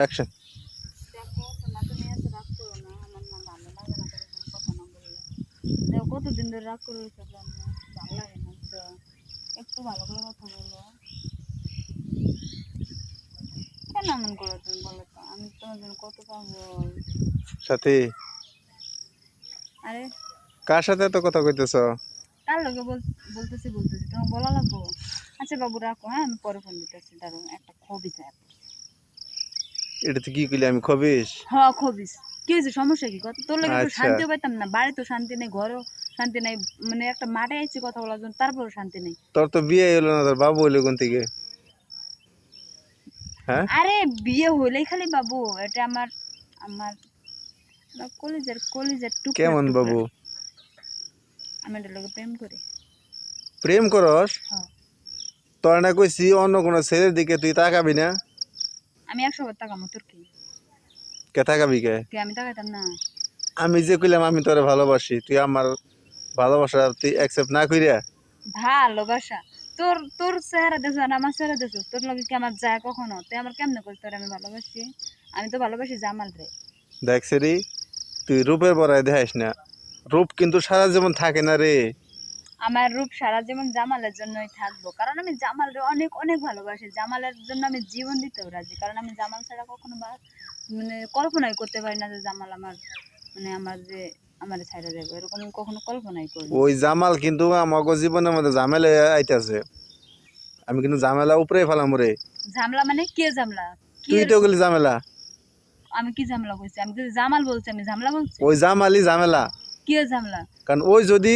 Action. দেখো তোমরা তো নিয়ে এসে রাগ করো না, আমার না ভালো লাগে না এরকম কথা না বললে। দেখো কতদিন ধরে রাগ করে রয়েছে জন্য ভালো লাগে না তো, একটু ভালো করে কথা বলো। কেন এমন করো তুমি বলো তো, আমি তোমার জন্য কত পাগল। সাথী, আরে কার সাথে এত কথা কইতেছ? কার লোকে বলতেছি তোমার বলা লাগবো। আচ্ছা বাবু রাখো, হ্যাঁ আমি পরে ফোন দিতেছি, দাঁড়ান একটা কবিতা। এটা তো কি কইলি, আমি খবিস? হ্যাঁ খবিস, কি হয়েছে সমস্যা কি? কথা তোর লাগে একটু আচ্ছা, শান্তিও পাইতাম না, বাড়িতেও শান্তি নেই, ঘরেও শান্তি নেই, মানে একটা মাঠে আইছি কথা বলার জন্য তারপরেও শান্তি নেই। তোর তো বিয়ে হইলো না, তোর বাবু হইলো কোন থেকে? হ্যাঁ, আরে বিয়ে হইলেই খালি বাবু? এটা আমার আমার কলিজার কলিজার টুকরা কেমন টুকরা। বাবু? আমি এটার লগে প্রেম করি। প্রেম করস? হ্যাঁ, তোর না কইছি অন্য কোনো ছেলের দিকে তুই তাকাবি না। আমি 100 বার তাকামো, তোর কি? কে তাকাবি কে? কে আমি তাকাইতাম না? আমি যে কইলাম আমি তোরে ভালোবাসি, তুই আমার ভালোবাসা তুই অ্যাকসেপ্ট না কইরা? ভালোবাসা? তোর তোর চেহারা দেখছো আর আমার চেহারা দেখছো, তোর লগে কি আমার যায় কখনো? তুই আমার কেমনে করছিস তোর আমি ভালোবাসি? আমি তো ভালোবাসি জামাল রে। দেখছে রে, তুই রূপের বড়াই দেখাইস না। রূপ কিন্তু সারা জীবন থাকে না রে। আমার রূপ সারা জীবন জামালের জন্যই থাকবো, কারণ আমি জামালরে অনেক অনেক ভালোবাসি, জামালের জন্য আমি জীবন দিতেও রাজি, কারণ আমি জামাল ছাড়া কখনো মানে কল্পনাই করতে পারি না যে জামাল আমার, মানে আমার যে আমার ছাইড়া যাবে, এরকম আমি কখনো কল্পনাই করি না। ওই জামাল কিন্তু আমাকে জীবনের মধ্যে ঝামেলা আইতাছে। আমি কিন্তু ঝামেলা উপরে ফেলাম রে। ঝামেলা মানে কে ঝামেলা? কি তুই তো গেলি ঝামেলা। আমি কি ঝামেলা করছি? আমি কি জামাল বলছি আমি ঝামেলা বলছি? ওই জামালই ঝামেলা। কে ঝামেলা? কারণ ওই যদি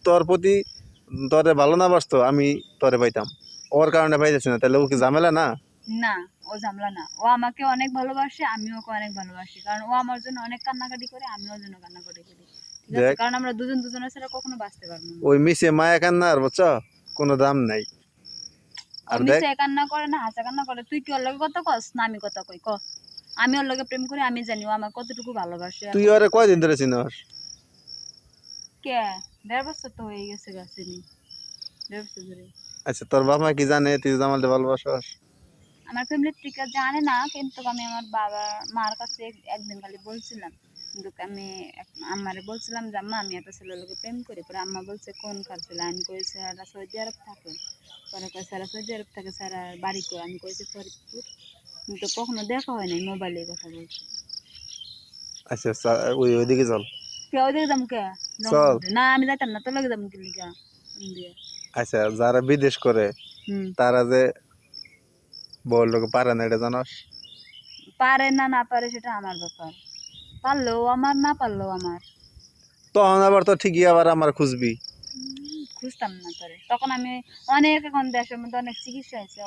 তোর প্রতি তোরে ভালো না বাসতো, আমি তোরে পাইতাম। ওর কারণে পাইতেছি না, তাহলে ও কি ঝামেলা না? না, ও ঝামেলা না, ও আমাকে অনেক ভালোবাসে, আমিও ওকে অনেক ভালোবাসি, কারণ ও আমার জন্য অনেক কান্নাকাটি করে, আমিও ওর জন্য কান্নাকাটি করি। ঠিক আছে, দেখ, কারণ আমরা দুজন দুজনের ছাড়া কখনো বাঁচতে পারবো না। ওই মিশে মায়া কান্নার বুঝছ কোনো দাম নাই। ও আর দেখ, মিশে কান্না করে না হাসা কান্না করে, তুই কি ওর লগে কথা কস না আমি কথা কই ক? আমি ওর লগে প্রেম করি, আমি জানি ও আমার কতটুকু ভালোবাসে আর তুই ওরে কতটুকু কয়দিন চায়। ধরে চিনস? কে? 1.5 বছর তো হয়ে গেছে গাছিনি, 1.5 বছর ধরে। আচ্ছা, তোর বাবা মা কি জানে তুই জামালটা ভালোবাসস? আমার ফ্যামিলির থেকে জানে না, কিন্তু আমি আমার বাবা মার কাছে একদিন খালি বলছিলাম, কিন্তু আমি আম্মারে বলছিলাম যে আম্মা আমি একটা ছেলের লোকে প্রেম করি, পরে আম্মা বলছে কোন কার ছেলে? আমি কইছি এরা সৌদি আরব থাকে। পরে কয় স্যারা সৌদি আরব থাকে, স্যারা বাড়ি কই? আমি কইছি ফরিদপুর। কিন্তু কখনো দেখা হয় নাই, মোবাইলে কথা বলছি। আচ্ছা, ওই ওইদিকে চল। কে ওইদিকে যাবো কে? চল। জঙ্গল না, আমি যাইতাম না, তোর লগে যাবো কি লিগা? আচ্ছা, যারা বিদেশ করে হুম। তারা যে বড় লোক পারে না, এটা জানস? পারে না না পারে সেটা আমার ব্যাপার, পারলেও আমার না পারলেও আমার। তখন আবার তো ঠিকই আবার আমার খুঁজবি। খুঁজতাম না তোরে, তখন আমি অনেক, এখন দেশের মধ্যে অনেক চিকিৎসা হয়েছে,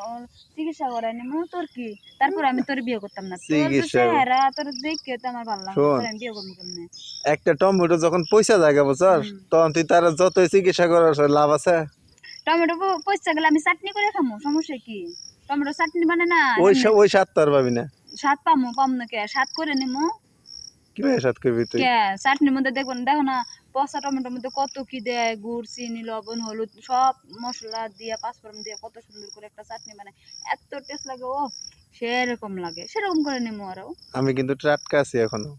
চিকিৎসা করাই নিমু তোর কি? তারপর আমি তোর বিয়ে করতাম না, তোর যে চিকিৎসা? চেহারা তোর দেখে তো আমার ভালো লাগে না, শোন, তোর আমি বিয়ে করবো কেমনে? একটা টমেটো যখন পয়সা জায়গা বুঝছস, হুম। তখন তুই তার যতই চিকিৎসা করার লাভ আছে। টমেটো পয়সা গেলে আমি চাটনি করে খামু, সমস্যা কি? টমেটো চাটনি মানে না ওই এমনি ওই স্বাদ তোর পাবি না। স্বাদ পাম না কে? স্বাদ করে নিমু। কিভাবে স্বাদ করবি তুই? কে? চাটনির মধ্যে দেখো না, দেখো না পচা টমেটোর মধ্যে কত কি দেয়, গুড় চিনি লবণ হলুদ সব মশলা দিয়ে পাঁচফোড়ন দিয়ে কত সুন্দর করে একটা চাটনি বানায়, এত টেস্ট লাগে, ও সেরকম লাগে, সেরকম করে নিমু আরো। আমি কিন্তু টাটকা আছি এখনো।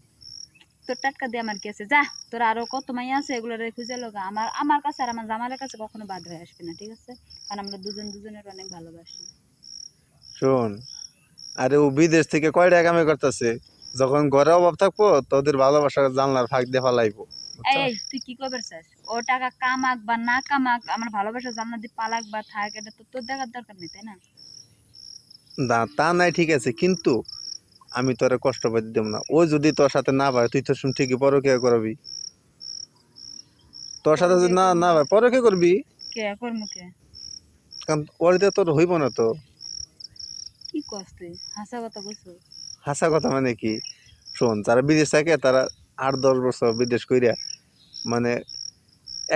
তোর টাটকা দিয়ে আমার কি আছে? যা, তোর আরো কত মাই আছে এগুলো খুঁজে লগা, আমার আমার কাছে আর আমার জামালের কাছে কখনো বাদ হয়ে আসবে না, ঠিক আছে? কারণ আমরা দুজন দুজনের অনেক ভালোবাসি। শোন, আরে ও বিদেশ থেকে কয় টাকা কামাই করতেছে, যখন ঘরে অভাব থাকবো তোদের ভালোবাসার জানলার ফাঁক দিয়ে ফালাইবো, এই বুঝছস? তুই কি করবে চাস? ও টাকা কামাক বা না কামাক, আমার ভালোবাসা জান্নাত দিয়ে পালাক বা থাক, এটা তো তোর দেখার দরকার নেই, তাই না? না, তা নাই ঠিক আছে, কিন্তু আমি তোরে কষ্ট পাইতে দেব না। ও যদি তোর সাথে না পারে, তুই তো শুন ঠিকই পরকিয়া করবি। তোর সাথে যদি পরকিয়া না করবো না কে? পারে পরকিয়া করবি। কে করবো কে? কারণ ওর দিয়ে তোর হইব না তো। কি কস তুই? হাসা কথা কইছো? হাসা কথা মানে কি? শোন, যারা বিদেশ থাকে তারা 8-10 বছর বিদেশ কইরা, মানে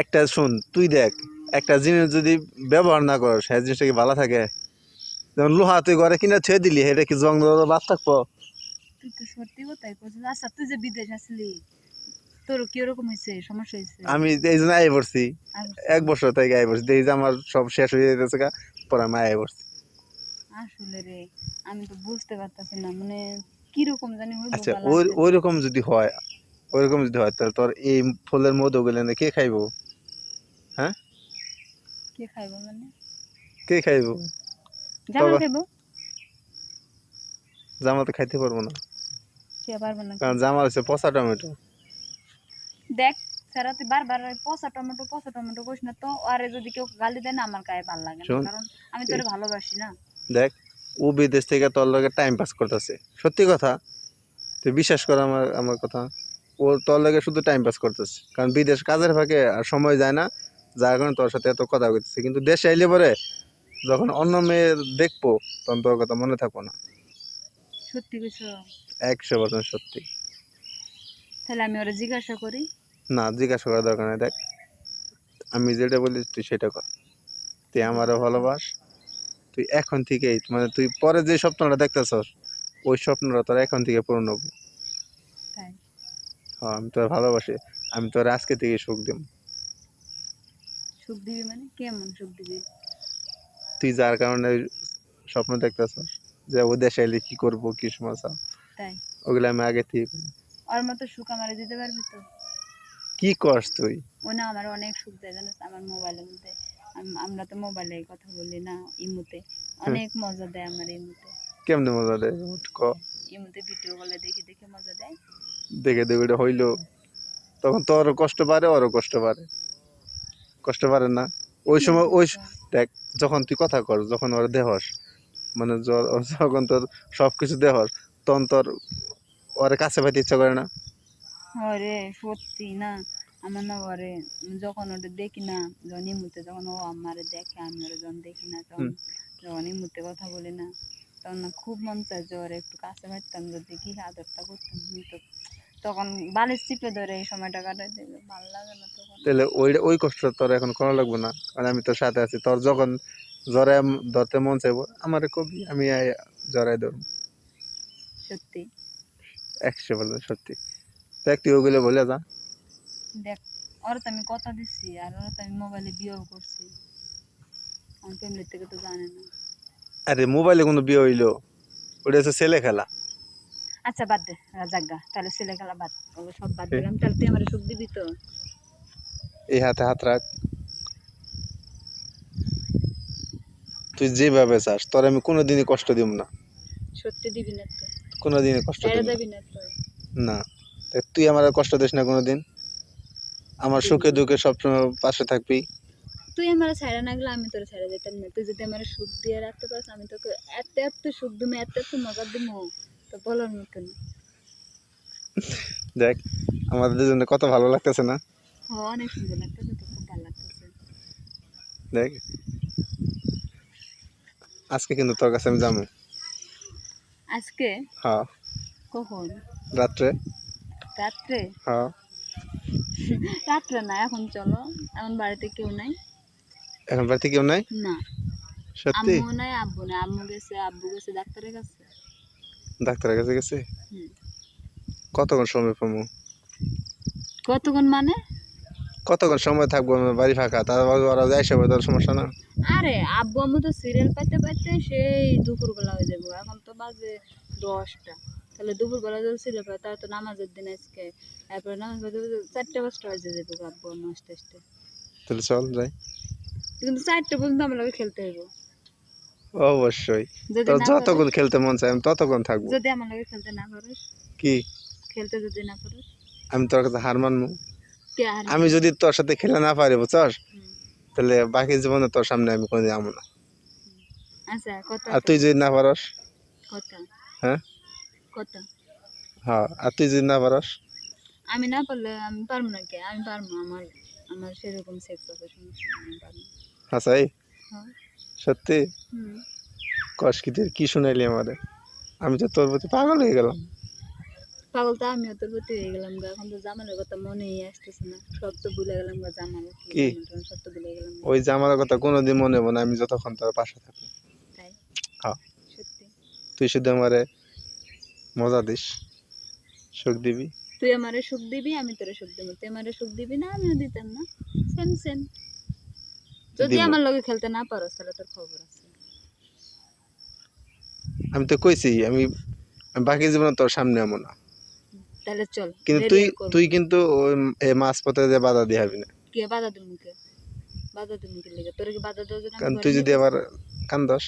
একটা শোন তুই দেখ, একটা জিনিস যদি ব্যবহার না করো সেই জিনিসটা কি ভালো থাকে? যেমন লোহা তুই ঘরে কিনে ছুঁয়ে দিলি, এটা কি জং ধরে বাদ থাকবো? তুই তো সত্যি কথাই কইছিস। আচ্ছা তুই যে বিদেশ আসলি, তোর কি ওরকম হয়েছে, সমস্যা হয়েছে? আমি এই জন্য আয় পড়ছি। আর বুঝছি। 1 বছর থেকে আয় পড়ছি, এই যে আমার সব শেষ হয়ে যেতেছে পরে আমি আয় পড়ছি। আসলে রে, আমি তো বুঝতে পারতাছি না, মানে কিরকম জানি হইব আচ্ছা বা ওই লাগবে। ওইরকম যদি হয়, ওইরকম যদি হয় তাহলে তোর এই ফুলের মধু গুলো কে খাইবো? হ্যাঁ, কে খাইব মানে? কে খাইবো? জামাল তবে খাইব। জামা তো খাইতে পারবো না, কে পারবো না কে? কারণ জামা হচ্ছে পচা টমেটো। দেখ স্যারা তুই বারবার ওই পচা টমেটো কইস না তো। আরে যদি কেউ গালি দেয় না আমার গায়ে ভাল লাগে না, শোন, কারণ আমি এই তোরে ভালোবাসি না। দেখ, ও বিদেশ থেকে তোর লগে টাইম পাস করতেছে, সত্যি কথা, তুই বিশ্বাস কর আমার আমার কথা। ও তোর লগে শুধু টাইম পাস করতেছে, কারণ বিদেশ কাজের ফাঁকে আর সময় যায় না, যার কারণে তোর সাথে এত কথা কইতেছে। কিন্তু দেশে আইলে পরে যখন অন্য মেয়ে দেখবো তখন তোর কথা মনে থাকবো না। সত্যি কইছ? 100% সত্যি। তাহলে আমি ওরা জিজ্ঞাসা করি। না, জিজ্ঞাসা করার দরকার নেই। দেখ, আমি যেটা বলি তুই সেটা কর। তুই কি আমারও বলবো? ভালোবাস। তুই এখন থেকেই, মানে তুই পরে যে স্বপ্নটা দেখতেছস, ওই স্বপ্নটা তোর এখন থেকে পূরণ হবো। তাই? হ্যাঁ, আমি তোর ভালোবাসি। আমি তোর আজকে থেকে সুখ দিব। সুখ দিবি মানে কেমন সুখ দিবি? তুই যার কারণে স্বপ্ন দেখতেছস যে ও দেশে এলে কি করবো, কি সমস্যা, তাই? ওগুলো আমি আগে থেকে করি। ওর মতো সুখ আমারে দিতে পারবি তো? কি করস তুই? ও না আমার অনেক সুখ দেয় জানিস, আমার মোবাইলের মধ্যে। আমরা তো মোবাইলে কথা বলি না, ইমুতে। হ্যাঁ, অনেক মজা দেয় আমার ইমুতে। কেমনে মজা দেয় উঠ ক। ইমুতে ভিডিও কলে দেখে দেখে মজা দেয়। দেখে দেখে ওটা হইলো, তখন তোরও কষ্ট পারে, ওরও কষ্ট পারে। কষ্ট পারে না ওই কি সময়? কষ্ট? দেখ, যখন তুই কথা কর, যখন ওর দেহস, মানে যখন তোর সবকিছু দেহস, তখন তোর ওরে কাছে পাইতে ইচ্ছা করে না? ওরে সত্যি না, আমার না ওরে যখন ওটা দেখি না, যখন ইমুতে যখন ও আমারে দেখে, আমি ওরে যখন দেখি না, তখন হুম। যখন ইমুতে কথা বলি না, তখন না খুব মন চায় যে ওরে একটু কাছে পাইতাম, যদি কি আদরটা করতাম। কিন্তু তখন বালিশ চিপে ধরে এই সময়টা কাটাই দিলে ভালো লাগে না তখন। তাহলে ওই ওই কষ্ট তোর এখন করা লাগবে না, কারণ আমি তোর সাথে আছি। তোর যখন জ্বরে ধরতে মন চাইবো আমারে কবি, আমি জড়াই ধরবো। সত্যি। 100% সত্যি। দেখ, তুই ওগুলো বলে যা। দেখ, ওরা তো আমি কথা দিচ্ছি, আর ওরা তো আমি মোবাইলে বিয়েও করছি। আমার ফ্যামিলির থেকে তো জানে না। আরে মোবাইলে কোনো বিয়ে হইলো? ওটা হচ্ছে ছেলে খেলা। আচ্ছা বাদ দে, জাগা তাহলে ছেলে খেলা বাদ, ওগুলো সব বাদ দিলাম। তাহলে তুই আমার সুখ দিবি তো? এই হাতে হাত রাখ। তুই যেভাবে চাস তোর আমি কোনোদিনই কষ্ট দিব না, সত্যি দিবি না তো? কোনোদিনই কষ্ট ছেড়ে দিব না। যাবি না তো? না, দেখ, তুই আমার কষ্ট দিস না কোনোদিন। আমার দিব সুখে না। দুঃখে সবসময় পাশে থাকবি। তুই আমার ছেড়ে না গেলে আমি তোর ছেড়ে যেতাম না। তুই যদি আমার সুখ দিয়ে রাখতে পারিস, আমি তোকে এত এত সুখ দিবো, এত এত মজা দিবো, তো বলার মতো না। দেখ, আমাদের দুজনে কত ভালো লাগতেছে না? হ্যাঁ, অনেক সুন্দর লাগতেছে তো, খুব ভালো লাগতেছে। দেখ, আজকে কিন্তু তোর কাছে আমি যাবো। আজকে? হ্যাঁ, কখন? রাত্রে। রাত্রে? হ্যাঁ, রাত্রে না, এখন চলো। এখন বাড়িতে কেউ নাই। এখন বাড়িতে কেউ নাই? না, সত্যি? আম্মু নাই, আব্বু নাই। আম্মু গেছে, আব্বু গেছে ডাক্তারের কাছে। ডাক্তারের কাছে গেছে? হুম। কতক্ষণ সময় পাবো? কতক্ষণ মানে? কতক্ষণ সময় থাকবো আমার বাড়ি ফাঁকা? তারপর ওরা যাই সবাই, তোর সমস্যা না? আরে আব্বু আম্মু তো সিরিয়াল পাইতে পাইতে সেই দুপুরবেলা হয়ে যাবো। এখন তো বাজে 10টা। তাহলে দুপুরবেলা যদি সিরিয়াল পাই, তাহলে তো নামাজের দিন আজকে। তারপরে নামাজ পড়তে পড়তে 4টা 5টা বাজে যাবো আব্বু আম্মু আসতে আসতে। তাহলে চল যাই। কিন্তু 4টা পর্যন্ত আমার লগে খেলতে হইব। অবশ্যই। যদি তোর না পারিস, যতক্ষণ খেলতে মন চায় আমি ততক্ষণ থাকবো। যদি আমার লগে খেলতে না পারিস, কি? খেলতে যদি না পারিস, আমি তোর কাছে হার মানবো? কে আর আমি মানবো? যদি তোর সাথে খেলে না পারি, বুঝছস, হুম, তাহলে বাকি জীবনে তোর সামনে আমি কোনোদিন যাবো না। হুম। আচ্ছা কথা আর তো, তুই যদি না পারস? কথা হ্যাঁ, কথা। হ্যাঁ, আর তুই যদি না পারস? আমি না পারলে আমি পারবো না কে? আমি পারবো। আমার আমার সেরকম সেক্স আছে, সমস্যা নেই, আমি পারবো। হাসাই? হ্যাঁ। সত্যি? হুম। কস কি, তুই কি শুনাইলি আমারে? আমি তো তোর প্রতি পাগল হয়ে গেলাম। পাগল তো আমিও তোর প্রতি হয়ে গেলাম গা। এখন তো জামালের কথা মনেই আসতেছে না, সব তো ভুলে গেলাম গা। জামাল কি, কি? জামাল টামাল সব তো ভুলে গেলাম গা। ওই যে আমার কথা কোনোদিন মনে হবো না আমি যতক্ষণ তোর পাশে থাকবো। তাই? হ্যাঁ, সত্যি? তুই শুধু আমারে মজা দিস, সুখ দিবি। তুই আমারে সুখ দিবি, আমি তোরে সুখ দেবো। তুই আমারে সুখ দিবি না, আমিও দিতাম না। Same same. যদি দিব। আমার লগে খেলতে না পারো, তাহলে তোর খবর আছে। আমি তো কইছি আমি আমি বাকি জীবনে তোর সামনে আমো না, তাহলে চল কিন্তু রেডি তুই করবো। তুই কিন্তু ওই এই মাছ পথে যে বাধা দিয়ে হবি না, কে বাধা দিমু কে? বাধা দিমু কি লেগে? তোর কি বাধা দেওয়ার জন্য আমি কারণ ঘরে তুই যদি নিতেছি? আবার কান্দস